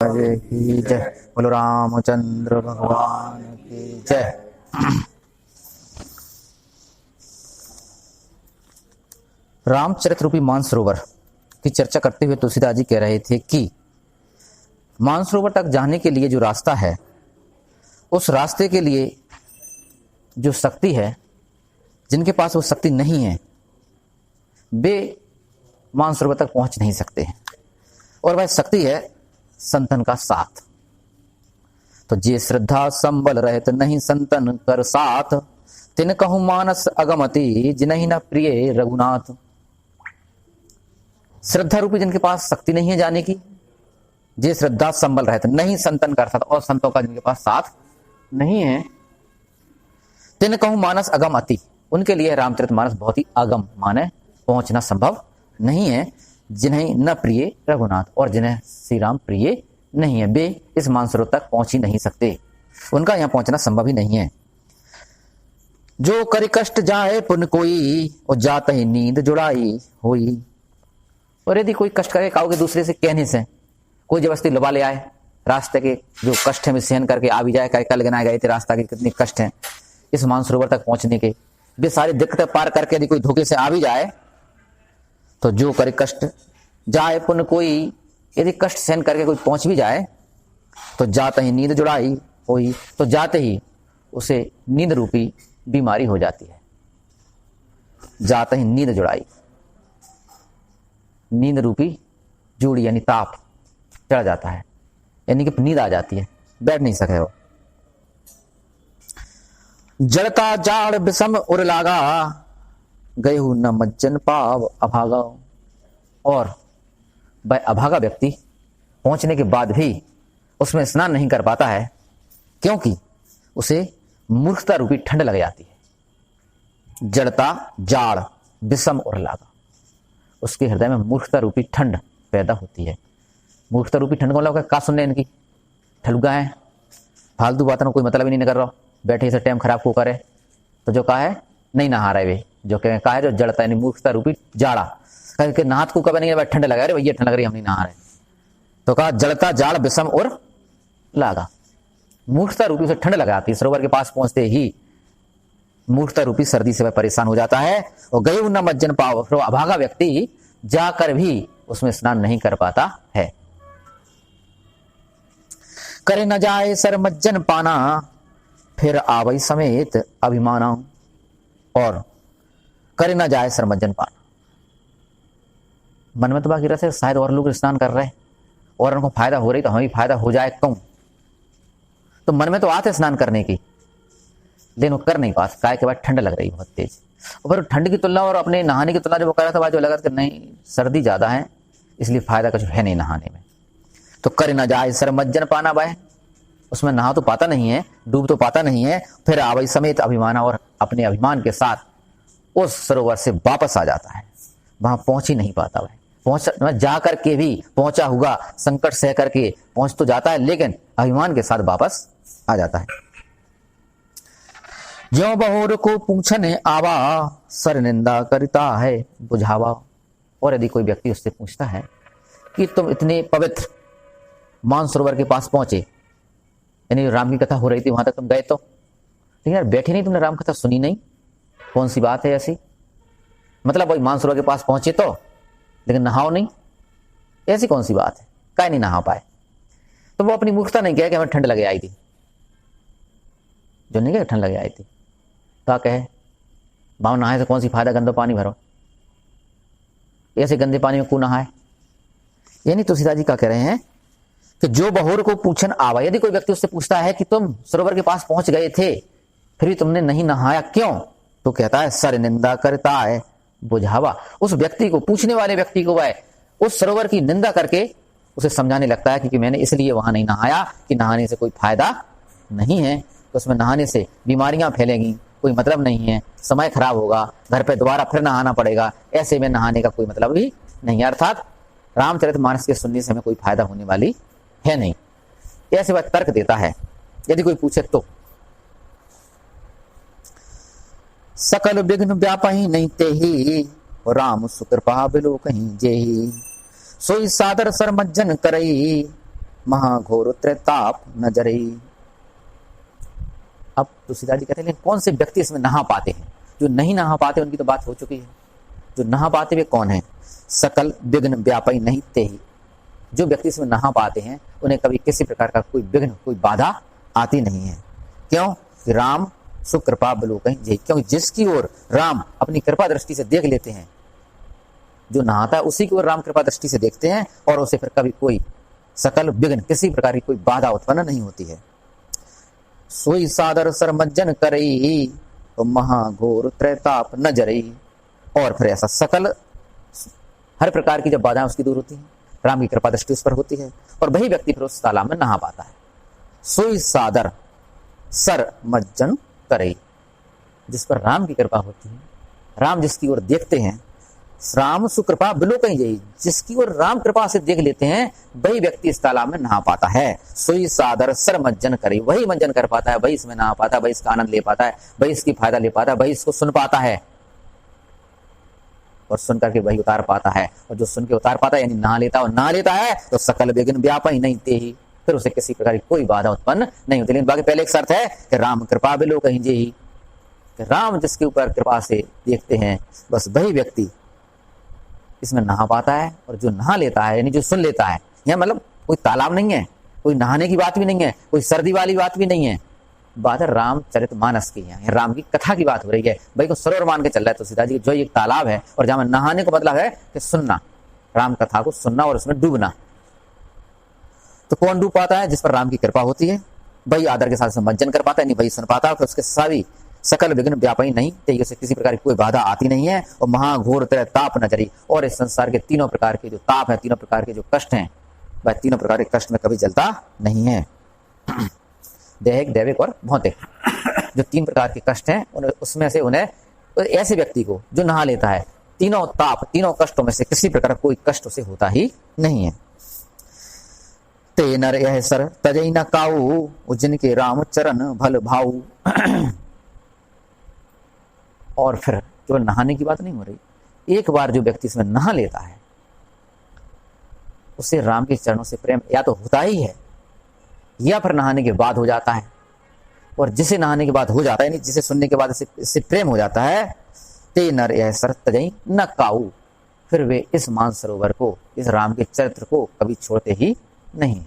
की जय। बोलो रामचंद्र भगवान की जय। रामचरित रूपी मानसरोवर की चर्चा करते हुए तुलसीदास जी कह रहे थे कि मानसरोवर तक जाने के लिए जो रास्ता है, उस रास्ते के लिए जो शक्ति है, जिनके पास वो शक्ति नहीं है वे मानसरोवर तक पहुंच नहीं सकते हैं। और वह शक्ति है संतन का साथ। तो जे श्रद्धा संबल रहत नहीं संतन कर साथ, तिन कहूं मानस अगमति जिनहि न प्रिय रघुनाथ। श्रद्धा रूपी जिनके पास शक्ति नहीं है जाने की, जे श्रद्धा संबल रहत नहीं संतन कर साथ, और संतों का जिनके पास साथ नहीं है, तिन कहूं मानस अगम अति, उनके लिए रामचरित मानस बहुत ही अगम माने पहुंचना संभव नहीं है। जिन्हें न प्रिय रघुनाथ, और जिन्हें श्री राम प्रिय नहीं है, वे इस मानसरोवर तक पहुंच ही नहीं सकते, उनका यहां पहुंचना संभव ही नहीं है। जो करि कष्ट जाए पुण्य कोई, और जात ही नींद जुड़ाई होई। और यदि कोई कष्ट करे काओगे दूसरे से कहने से, कोई जबरदस्ती लुभा ले आए, रास्ते के जो कष्ट है सहन करके आ भी जाए, कल गनाए गए थे रास्ता के कितने कष्ट हैं इस मानसरोवर तक पहुंचने के, वे सारी दिक्कतें पार करके यदि कोई धोखे से आ भी जाए, तो जो करे कष्ट जाए पुण्य कोई, यदि कष्ट सहन करके कोई पहुंच भी जाए, तो जाते ही नींद जुड़ाई होई, तो जाते ही उसे नींद रूपी बीमारी हो जाती है। जाते ही नींद जुड़ाई, नींद रूपी जूड़ी यानी ताप चढ़ जाता है, यानी कि नींद आ जाती है, बैठ नहीं सके वो। जड़ता जाड़ विषम उर लागा, गयहु न मज्जन पाव अभागा। और वह अभागा व्यक्ति पहुंचने के बाद भी उसमें स्नान नहीं कर पाता है, क्योंकि उसे मूर्खता रूपी ठंड लग जाती है। जड़ता जाड़ विषम उर लागा, उसके हृदय में मूर्खता रूपी ठंड पैदा होती है। मूर्खता रूपी ठंड को लगा, का सुनने इनकी ठलुगा है, फालतू बातों में कोई मतलब ही नहीं कर रहा, बैठे से टाइम खराब को करे। तो जो कहा है नहीं नहा रहे वे, जो कहा है जो जड़ता यानी मूर्खता रूपी जाड़ा, कह नहात को कभी नहीं, ठंड लगा रहे भैया, ठंड लग रही हम नहीं नहा रहे। तो कहा जड़ता जाड़ विषम और लागा, मूर्खता रूपी से ठंड लगाती है। सरोवर के पास पहुंचते ही मूर्खता रूपी सर्दी से वह परेशान हो जाता है, और गए न मज्जन पाव, फिर अभागा व्यक्ति जाकर भी उसमें स्नान नहीं कर पाता है। करे न जाए सर मज्जन पाना, फिर आवई समेत अभिमाना। और करे न जाए सर मज्जन पाना, मन में तो बाकी रहते शायद और लोग स्नान कर रहे हैं और उनको फायदा हो रही, तो हमें भी फायदा हो जाए क्यों, तो मन में तो आते स्नान करने की, लेकिन वो कर नहीं पाते, काय के बाद ठंड लग रही बहुत तेज। और फिर ठंड की तुलना और अपने नहाने की तुलना जब वो कर रहा था, जो लगा था नहीं सर्दी ज्यादा है, इसलिए फायदा कुछ है नहीं नहाने में। तो करे न जाए सर मज्जन पाना, बाय उसमें नहा तो पाता नहीं है, डूब तो पाता नहीं है, फिर आवई समेत अभिमाना, और अपने अभिमान के साथ उस सरोवर से वापस आ जाता है, वहां पहुंच ही नहीं पाता। वह पहुंच जा करके भी पहुंचा हुआ, संकट सह करके पहुंच तो जाता है, लेकिन अभिमान के साथ वापस आ जाता है। ज्यों बहोर को पूछने आवा, सर निंदा करता है बुझावा। और यदि कोई व्यक्ति उससे पूछता है कि तुम इतने पवित्र मानसरोवर के पास पहुंचे, यानी राम की कथा हो रही थी वहां तक तुम गए, तो लेकिन यार बैठे नहीं, तुमने राम कथा सुनी नहीं, कौन सी बात है ऐसी, मतलब वही मानसरोवर के पास पहुंचे तो, लेकिन नहाओ नहीं, ऐसी कौन सी बात है, काय नहीं नहा पाए। तो वो अपनी मूर्खता नहीं कहे कि हमें ठंड लगे आई थी, जो नहीं कहे ठंड लगे आई थी, तो कहे भाव नहाए से कौन सी फायदा, गंदा पानी भरो, ऐसे गंदे पानी में क्यों नहाए। यानी तुलसीदास जी क्या कह रहे हैं कि जो बहोर को पूछन आवा, यदि कोई व्यक्ति उससे पूछता है कि तुम सरोवर के पास पहुंच गए थे फिर भी तुमने नहीं नहाया क्यों, तो कहता है सर निंदा करता है बुझावा। उस व्यक्ति को, पूछने वाले व्यक्ति को वह उस सरोवर की निंदा करके उसे समझाने लगता है कि मैंने इसलिए वहां नहीं नहाया कि नहाने से कोई फायदा नहीं है, तो उसमें नहाने से बीमारियां फैलेंगी, कोई मतलब नहीं है, समय खराब होगा, घर पे दोबारा फिर नहाना पड़ेगा, ऐसे में नहाने का कोई मतलब भी नहीं। अर्थात रामचरितमानस के सुनने से हमें कोई फायदा होने वाली है नहीं, ऐसे वह तर्क देता है यदि कोई पूछे तो। सकल विघ्न व्यापही नहीं ते ही, राम सुकृपा बिलो कहीं जेही। सोई सादर सरमज्जन करई महाघोर त्रैताप नजरे। अब तुलसीदास जी कहते हैं कौन से व्यक्ति इसमें नहा पाते हैं? जो नहीं नहा पाते उनकी तो बात हो चुकी है। जो नहा पाते वे कौन है? सकल विघ्न व्यापी नहीं ते ही। जो व्यक्ति इसमें नहा पाते हैं उन्हें कभी किसी प्रकार का कोई विघ्न, कोई बाधा आती नहीं है। क्यों? राम सुकृपा बलोकहि जय। क्योंकि जिसकी ओर राम अपनी कृपा दृष्टि से देख लेते हैं, जो नहाता है उसी की ओर राम कृपा दृष्टि से देखते हैं और उसे फिर कभी कोई सकल विघ्न, किसी प्रकार की कोई बाधा उत्पन्न नहीं होती है। सोई सादर सरमज्जन करई तो महाघोर त्रैताप नजरई। और फिर ऐसा सकल हर प्रकार की जब बाधाएं उसकी दूर होती हैं, राम की कृपा दृष्टि उस पर होती है और वही व्यक्ति फिर उस तालाब में नहा पाता है। सोई सादर सरमज्जन करई, जिस पर राम की कृपा होती है, राम जिसकी ओर देखते हैं, राम सुकृपा बिलोकहि जय, जिसकी ओर राम कृपा से देख लेते हैं वही व्यक्ति इस तालाब में नहा पाता है। सोई सादर सरमज्जन करे, वही मंजन कर पाता है, वही इसमें नहा पाता है, वही इसका आनंद ले पाता है, वही इसकी फायदा ले पाता है, वही इसको सुन पाता है और सुन करके वही उतार पाता है। और जो सुन के उतार पाता है यानी नहा लेता है तो सकल विघ्न व्यापी नहीं ते ही, फिर उसे किसी प्रकार की कोई बाधा उत्पन्न नहीं होती। लेकिन बाकी पहले एक शर्त है कि राम कृपा बिलोकहि जय, राम जिसके ऊपर कृपा से देखते हैं बस वही व्यक्ति इसमें नहा पाता है। और जो नहा लेता है यानी जो सुन लेता है, यह मतलब कोई तालाब नहीं है, कोई नहाने की बात भी नहीं है, कोई सर्दी वाली बात भी नहीं है, बात है रामचरितमानस की है, राम की कथा की बात हो रही है। भाई को सरोवर मान के चल रहा है तुलसीदास जी, जो एक तालाब है और जहां नहाने को मतलब है कि सुनना, राम कथा को सुनना और उसमें डूबना। तो कौन डूब पाता है? जिस पर राम की कृपा होती है, भाई आदर के साथ मज्जन कर पाता है, नहीं भाई सुन पाता है, फिर उसके सभी सकल विघ्न व्यापी नहीं ते, उसे किसी प्रकार की कोई बाधा आती नहीं है। और महाघोर त्रैताप नजरी, और इस संसार के तीनों प्रकार के जो ताप है, तीनों प्रकार के जो कष्ट हैं, वह तीनों प्रकार के कष्ट में कभी जलता नहीं है। दैहिक, दैविक और भौतिक, जो तीन प्रकार के कष्ट हैं उसमें से उन्हें, ऐसे व्यक्ति को जो नहा लेता है, तीनों ताप, तीनों कष्टों में से किसी प्रकार कोई कष्ट उसे होता ही नहीं है। ते नर यह सर तजई न काऊ, जिनके राम चरण भल भाऊ। और फिर केवल नहाने की बात नहीं हो रही, एक बार जो व्यक्ति इसमें नहा लेता है उसे राम के चरणों से प्रेम या तो होता ही है या फिर नहाने के बाद हो जाता है। और जिसे नहाने के बाद हो जाता है, यानी जिसे सुनने के बाद इससे प्रेम हो जाता है, ते नर यह सर तजई न काऊ, फिर वे इस मानसरोवर को, इस राम के चरित्र को कभी छोड़ते ही नहीं।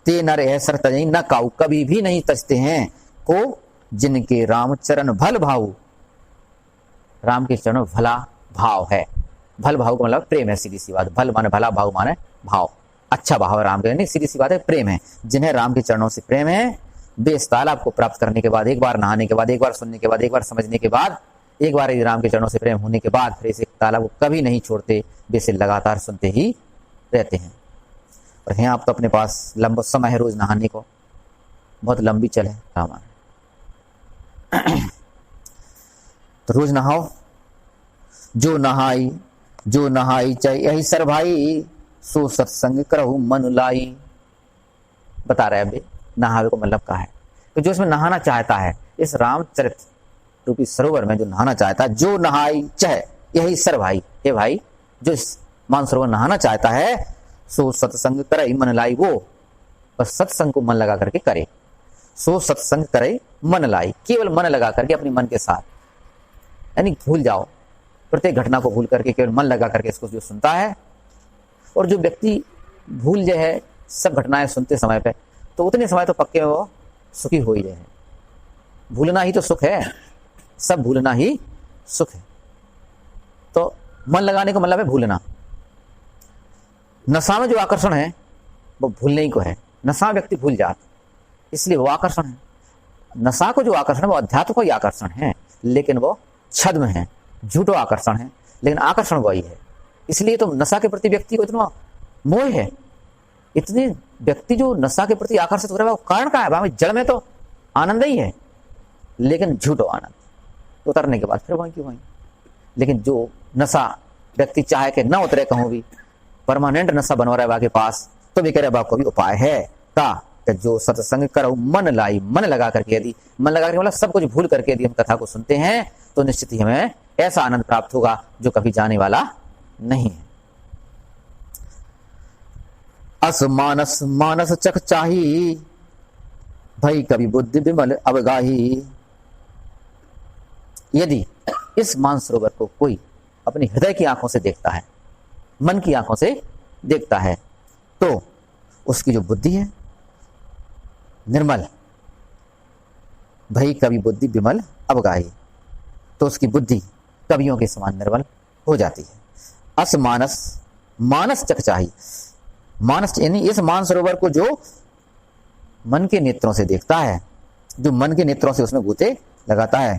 ते नर यह सर तजई न काऊ, कभी भी नहीं तजते हैं को, जिनके राम चरण भल भाऊ, राम के चरणों भला भाव है। भल भाव का मतलब प्रेम है, सीधी सी बात। भल माने भला, भाव माने भाव, अच्छा भाव है राम के, नहीं सीधी सी बात है, प्रेम है। जिन्हें राम के चरणों से प्रेम है, वे इस तालाब को प्राप्त करने के बाद, एक बार नहाने के बाद, एक बार सुनने के बाद, एक बार समझने के बाद, एक बार राम के चरणों से प्रेम होने के बाद फिर इस तालाब को कभी नहीं छोड़ते, वे इसे लगातार सुनते ही रहते हैं। और यहाँ आप तो अपने पास लंबा समय है रोज नहाने को, बहुत लंबी चल है रामायण। तो रोज नहाओ। जो नहाई चाहे यही सर भाई, सो सत्संग करहु मन लाई। बता रहे अभी नहावे को मतलब क्या है। तो जो इसमें नहाना चाहता है, इस रामचरित रूपी सरोवर में जो नहाना चाहता है, जो नहाई चाहे यही सर भाई, हे भाई जो इस मानसरोवर नहाना चाहता है, सो सत्संग करे मन लाई, वो बस सत्संग को मन लगा करके करे। सो सत्संग करे मन लाई, केवल मन लगा करके अपने मन के साथ, यानी भूल जाओ, प्रत्येक घटना को भूल करके केवल मन लगा करके इसको जो सुनता है। और जो व्यक्ति भूल जाए है सब घटनाएं सुनते समय पे, तो उतने समय तो पक्के वो सुखी हो ही है। भूलना ही तो सुख है, सब भूलना ही सुख है। तो मन लगाने का मतलब है भूलना। नशा में जो आकर्षण है वो भूलने ही को है। नशा व्यक्ति भूल जाता, इसलिए वो आकर्षण है। नशा को जो आकर्षण है वो अध्यात्म को ही आकर्षण है, लेकिन वो छद्म है, झूठो आकर्षण है, लेकिन आकर्षण वही है। इसलिए तो नशा के प्रति व्यक्ति को इतना मोह है। इतने व्यक्ति जो नशा के प्रति आकर्षित हो रहा है, वो कारण क्या है? भाई जड़ में तो आनंद ही है, लेकिन झूठो आनंद उतरने के बाद फिर वहीं की वहीं। लेकिन जो नशा व्यक्ति चाहे कि न उतरे कहूं भी, परमानेंट नशा बनवा रहा है के पास, तो भी कह रहे को भी उपाय है का जो सत्संग करो मन लाई, मन लगा करके, यदि मन लगा करके मतलब सब कुछ भूल करके यदि हम कथा को सुनते हैं, तो निश्चित ही हमें ऐसा आनंद प्राप्त होगा जो कभी जाने वाला नहीं है। अस मानस मानस चख चाही, भई कवि बुद्धि विमल अवगाही। यदि इस मानसरोवर को कोई अपनी हृदय की आंखों से देखता है, मन की आंखों से देखता है, तो उसकी जो बुद्धि है निर्मल, भई कवि बुद्धि विमल अवगाही, तो उसकी बुद्धि कवियों के समान निर्मल हो जाती है। अस मानस मानस चकचाही, मानस यानी इस मानसरोवर को जो मन के नेत्रों से देखता है, जो मन के नेत्रों से उसमें गोते लगाता है।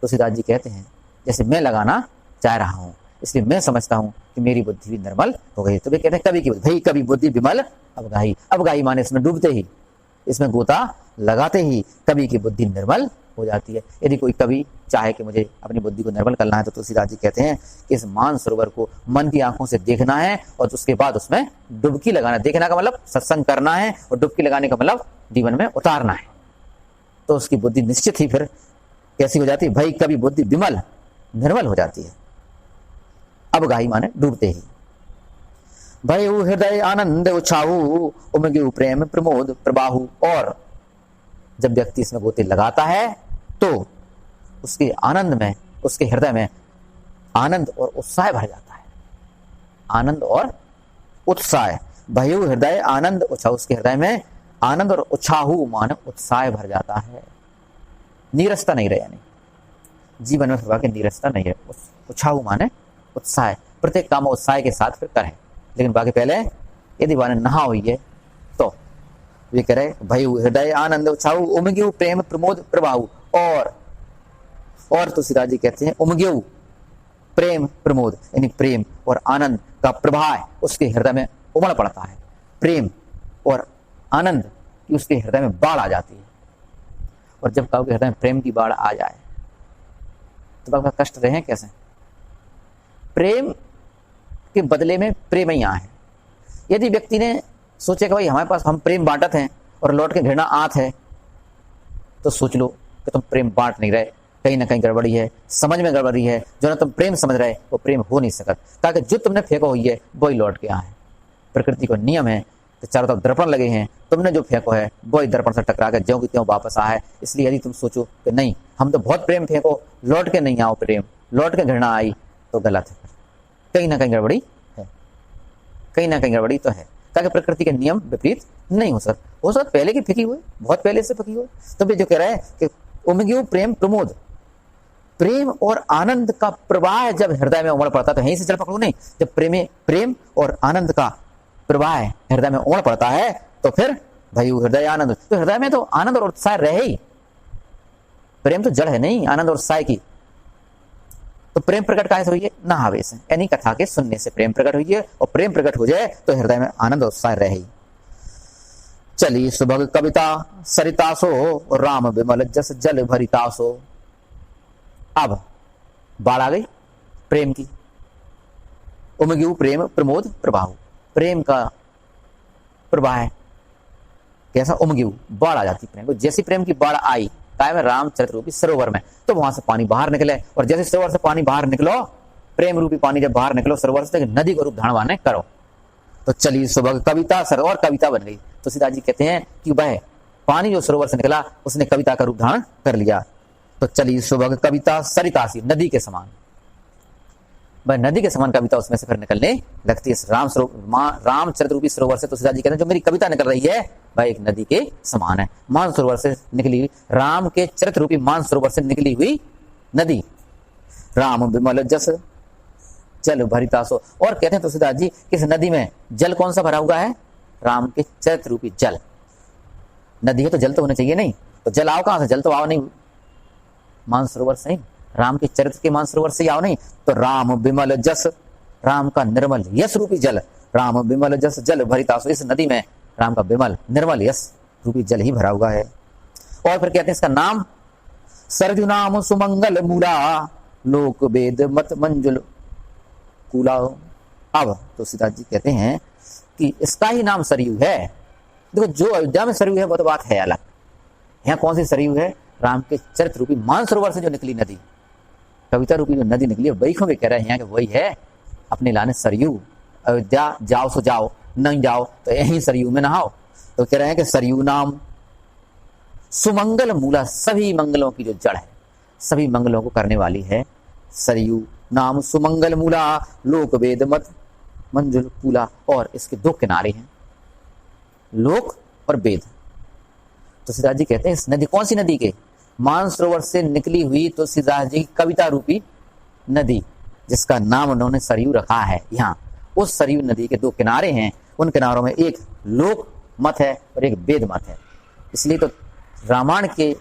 तुलसीदास जी कहते हैं जैसे मैं लगाना चाह रहा हूं, इसलिए मैं समझता हूं कि मेरी बुद्धि भी निर्मल हो गई। तो वे कहते हैं कवि की बुद्धि, भाई कवि बुद्धि विमल अवगाही। अवगाही माने इसमें डूबते ही, इसमें गोता लगाते ही कवि की बुद्धि निर्मल हो जाती है। यदि कोई कवि चाहे कि मुझे अपनी बुद्धि को निर्मल करना है, तो तुलसीदास जी कहते हैं कि इस मानसरोवर को मन की आंखों से देखना है और उसके बाद उसमें डुबकी लगाना। देखना का मतलब सत्संग करना है और डुबकी लगाने का मतलब जीवन में उतारना है। तो उसकी बुद्धि निश्चित ही फिर कैसी हो जाती है, भाई कवि बुद्धि विमल निर्मल हो जाती है। अवगाही माने डूबते ही। भय हृदय आनंद उछाहू, उमगे प्रेम प्रमोद प्रबाहु। और जब व्यक्ति इसमें गोते लगाता है तो उसके आनंद में, उसके हृदय में आनंद और उत्साह भर जाता है। आनंद और उत्साह, भयु हृदय आनंद उछाहू, उसके हृदय में आनंद और उछाहू माने उत्साह भर जाता है। नीरसता नहीं रहे, यानी जीवन में प्रभा की नीरसता नहीं है। उछाहू माने उत्साह, प्रत्येक काम उत्साह के साथ फिर करें। लेकिन बाकी पहले यदि वाने नहा हुई है तो वे कह रहे भय हृदय आनंद उछाहू, उमग्यू प्रेम प्रमोद प्रभाऊ। और तुलसीदास जी कहते हैं उमग्यू प्रेम प्रमोद, यानी प्रेम और आनंद का प्रवाह उसके हृदय में उमड़ पड़ता है। प्रेम और आनंद की उसके हृदय में बाढ़ आ जाती है। और जब कहो कि हृदय में प्रेम की बाढ़ आ जाए तो आपका कष्ट रहे कैसे? प्रेम के बदले में प्रेम ही है। यदि व्यक्ति ने सोचे कि भाई हमारे पास हम प्रेम बांटत हैं और लौट के घृणा आत है, तो सोच लो कि तुम प्रेम बांट नहीं रहे, कहीं ना कहीं गड़बड़ी है, समझ में गड़बड़ी है। जो ना तुम प्रेम समझ रहे वो प्रेम हो नहीं सकता, ताकि जो तुमने फेंको हुई है वही लौट के आए। प्रकृति को नियम है कि चारों तरफ दर्पण लगे हैं, तुमने जो फेंको है वही दर्पण से टकरा के ज्यों की त्यों वापस आए। इसलिए यदि तुम सोचो कि नहीं हम तो बहुत प्रेम फेंको, लौट के नहीं आओ प्रेम, लौट के घृणा आई, तो गलत है। कहीं ना कहीं गड़बड़ी है, कहीं ना कहीं गड़बड़ी तो है, ताकि प्रकृति के नियम विपरीत नहीं हो सकता। हो सकता पहले की फेंकी हुई, बहुत पहले से फेंकी हुई। तो वे जो कह रहे हैं कि उमग्यू प्रेम प्रमोद, प्रेम और आनंद का प्रवाह जब हृदय में उमड़ पड़ता है, तो यहीं से चल पकड़ो नहीं। जब प्रेम और आनंद का प्रवाह हृदय में उमड़ पड़ता है तो फिर भयु हृदय आनंद, तो हृदय में तो आनंद और उत्साह रहे ही। प्रेम तो जड़ है नहीं आनंद और उत्साह की। तो प्रेम प्रकट काहे से हुई है? नहावे से, यानी कथा के सुनने से प्रेम प्रकट हुई है। और प्रेम प्रकट हो जाए तो हृदय में आनंद और उत्साह रहे ही। चली सुभग कविता सरितासो, राम विमल जस जल भरितासो। अब बाढ़ आ गई प्रेम की। उमग्यू प्रेम प्रमोद प्रभाव, प्रेम का प्रवाह कैसा? उमग्यू बाढ़ आ जाती प्रेम को। जैसी प्रेम की बाढ़ आई काय में रामचरित रूपी सरोवर में, तो वहां से पानी बाहर निकले। और जैसे सरोवर से पानी बाहर निकलो, प्रेम रूपी पानी जब बाहर निकलो सरोवर से, नदी को रूप धारण करो। तो चली सुबह कविता सरोवर, कविता बन गई। तो सीता जी कहते हैं कि वह पानी जो सरोवर से निकला उसने कविता का रूप धारण कर लिया। तो चली सुबह कविता सरितासी, नदी के समान, वह नदी के समान कविता उसमें से फिर निकलने लगती है रामचरित रूपी सरोवर से। तो सीता जी कहते हैं जो मेरी कविता निकल रही है वह एक नदी के समान है। मान सरोवर से निकली, राम के चरित रूपी मान सरोवर से निकली हुई नदी। राम विमल जस जल भरितासो। और कहते हैं तुलसीदास जी किस नदी में जल कौन सा भरा हुआ है? राम के चरित्र रूपी जल। नदी है तो जल तो होना चाहिए नहीं, तो जल आओ कहां से? जल तो आओ नहीं मानसरोवर से, राम के चरित्र के मानसरोवर से आओ नहीं। तो राम विमल जस, राम का निर्मल यश रूपी जल, राम विमल जस जल भरितासो। इस नदी में राम का विमल निर्मल यश रूपी जल ही भरा हुआ है। और फिर कहते हैं इसका नाम सरजू नाम सुमंगल मूला, लोक वेद मत मंजुल कूला। अब तो सीता जी कहते हैं कि इसका ही नाम सरयू है। देखो जो अयोध्या में सरयू है वो तो बात है अलग, यहाँ कौन सी सरयू है? राम के चरित्र रूपी मानसरोवर से जो निकली नदी, कविता रूपी जो नदी निकली है, वही को भी कह रहे हैं कि वही है अपने लाने सरयू। अयोध्या जाओ सो जाओ, नहीं जाओ तो यहीं सरयू में नहाओ। तो कह रहे हैं कि सरयू नाम सुमंगल मूला, सभी मंगलों की जो जड़ है, सभी मंगलों को करने वाली है। सरयू नाम सुमंगल मूला, लोक वेद मत मंजुल पूला। और इसके दो किनारे हैं, लोक और वेद। तुलसीदास जी कहते हैं इस नदी, कौन सी नदी के? मानसरोवर से निकली हुई तुलसीदास जी की कविता रूपी नदी, जिसका नाम उन्होंने सरयू रखा है। यहाँ उस सरयू नदी के दो किनारे हैं, उन किनारों में एक लोक मत है और एक वेद मत है। इसलिए तो रामायण के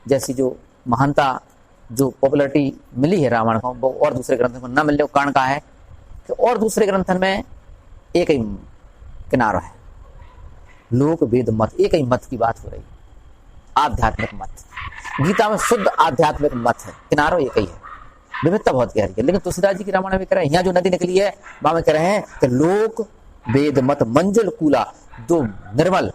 जैसी जो महानता, जो पॉपुलरिटी मिली है रामायण को, वो और दूसरे ग्रंथों को न मिलने का कारण क्या है कि और दूसरे ग्रंथन में एक ही किनारा है, लोक वेद मत, एक ही मत की बात हो रही, आध्यात्मिक मत। गीता में शुद्ध आध्यात्मिक मत है, किनारों एक ही है, विविधता बहुत गहरी है। लेकिन तुलसीदास जी की रामायण में कह रहे हैं, यहाँ जो नदी निकली है वहां में कह रहे हैं कि लोक वेद मत मंजुल कूला, दो निर्मल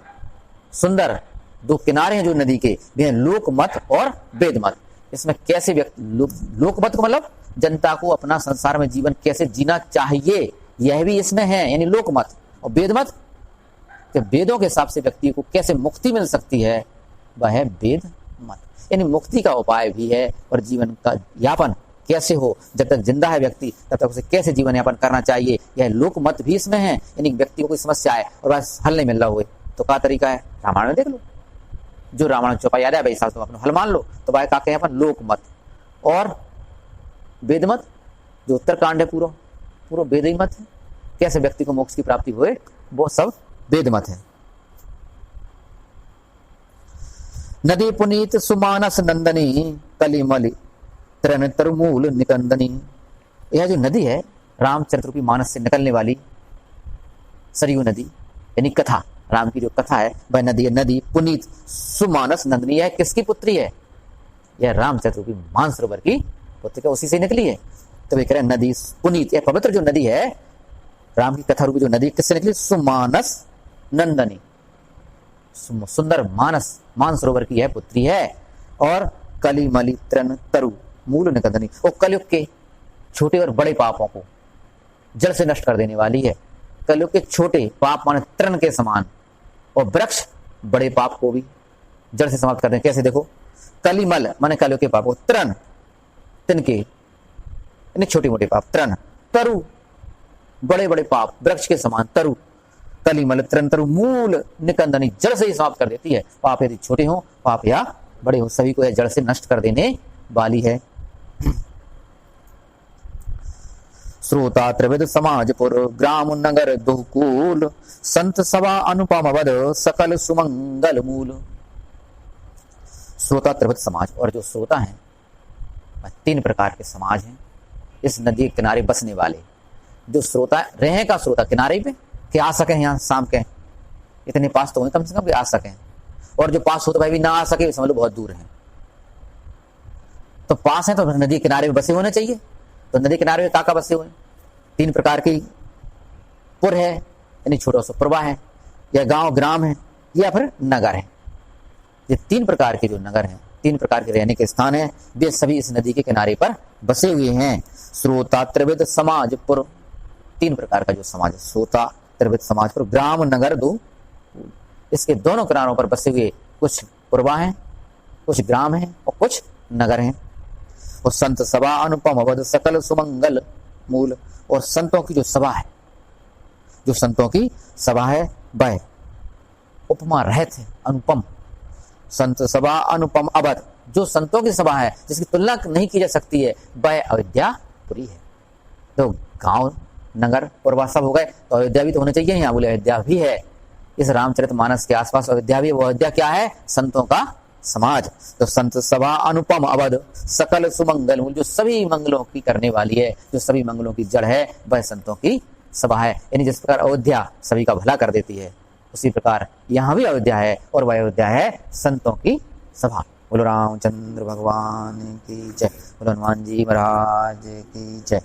सुंदर दो किनारे हैं जो नदी के, वे हैं लोक मत और वेद मत। इसमें कैसे व्यक्ति, लोक मत को मतलब जनता को अपना संसार में जीवन कैसे जीना चाहिए, यह भी इसमें है, यानी लोक मत। और वेद मत कि वेदों के हिसाब से व्यक्ति को कैसे मुक्ति मिल सकती है, वह है वेद मत। यानी मुक्ति का उपाय भी है और जीवन का यापन कैसे हो, जब तक जिंदा है व्यक्ति तब तक उसे कैसे जीवन यापन करना चाहिए, यह लोक मत भी इसमें है। यानी व्यक्ति को कोई समस्या है और बस हल नहीं मिल रहा हुए तो क्या तरीका है, रामायण में देख लो, जो रामायण चौपाई याद है भाई साहब, तुम अपना हल मान लो। तो भाई क्या कहें अपन, लोक मत और वेद मत, जो उत्तरकांड है पूरा पूरा वेद ही मत है, कैसे व्यक्ति को मोक्ष की प्राप्ति हुए, वो सब वेद मत है। नदी पुनीत सुमानस नंदनी, कलिमलि तृण तरमूल निकंदनी। यह जो नदी है रामचरित रूपी मानस से निकलने वाली सरयू नदी, यानी कथा, राम की जो कथा है वह नदी है। नदी पुनीत सुमानस नंदनी, यह किसकी पुत्री है? यह रामचरित रूपी मानसरोवर की पुत्री, उसी से निकली है। तो वे कह रहे हैं नदी पुनीत, यह पवित्र जो नदी है, राम की कथा रूपी जो नदी किससे निकली? सुमानस नंदनी, सुंदर मानस मानसरोवर की यह पुत्री है। और कलिमलि तृण तरु मूल निकंदनी, और कलयुग के छोटे और बड़े पापों को जड़ से नष्ट कर देने वाली है। कलयुग के छोटे पाप माने तृण के समान, और वृक्ष बड़े पाप को भी जड़ से समाप्त कर दें। कैसे देखो, कलिमल माने कलयुग के पाप को, तृण तिनके छोटे मोटे पाप, तृण तरु बड़े बड़े पाप वृक्ष के समान, तरु कलिमल तृण तरु मूल निकंदनी, जड़ से ही समाप्त कर देती है। पाप यदि छोटे हो पाप या बड़े हो, सभी को यह जड़ से नष्ट कर देने वाली है। श्रोता त्रिविध समाजपुर, ग्राम नगर दुकूल, संत सभा अनुपम अवध, सकल सुमंगल मूल। श्रोता त्रिविध समाज, और जो श्रोता हैं तीन प्रकार के समाज हैं इस नदी के किनारे बसने वाले। जो श्रोता रहे का श्रोता किनारे पे कि आ सके यहाँ शाम के, इतने पास तो हो कम से कम कि आ सके, और जो पास हो तो भाई भी ना आ सके समझ लो बहुत दूर है। तो पास है तो नदी किनारे में बसे होने चाहिए। तो नदी किनारे में काका बसे हुए, तीन प्रकार की पुर है, यानी छोटा सा प्रवाह है, या गांव ग्राम है, या फिर नगर है। ये तीन प्रकार के जो नगर हैं, तीन प्रकार के रहने के स्थान हैं, वे सभी इस नदी के किनारे पर बसे हुए हैं। श्रोता त्रिविध समाज पुर, तीन प्रकार का जो समाज है, श्रोता त्रिविध समाज पुर, ग्राम नगर दो, इसके दोनों किनारों पर बसे हुए कुछ पुरवा हैं, कुछ ग्राम हैं और कुछ नगर हैं। और संत सभा अनुपम अवध, सकल सुमंगल मूल, और संतों की जो सभा है, जो संतों की सभा है वह उपमा रहित है, अनुपम। संत सभा अनुपम अवध, जो संतों की सभा है जिसकी तुलना नहीं की जा सकती है, वह अयोध्यापुरी है। तो गांव नगर पुरवा सब हो गए, तो अयोध्या भी तो होने चाहिए। यहाँ बोले अयोध्या भी है, इस रामचरितमानस के आसपास अयोध्या भी। वो अयोध्या क्या है? संतों का समाज। तो संत सभा अनुपम अवध, सकल सुमंगल मूल, जो सभी मंगलों की करने वाली है, जो सभी मंगलों की जड़ है, वह संतों की सभा है। यानी जिस प्रकार अयोध्या सभी का भला कर देती है, उसी प्रकार यहाँ भी अयोध्या है, और वह अयोध्या है संतों की सभा। बोलो रामचंद्र भगवान की जय, बोलो हनुमान जी महाराज की जय।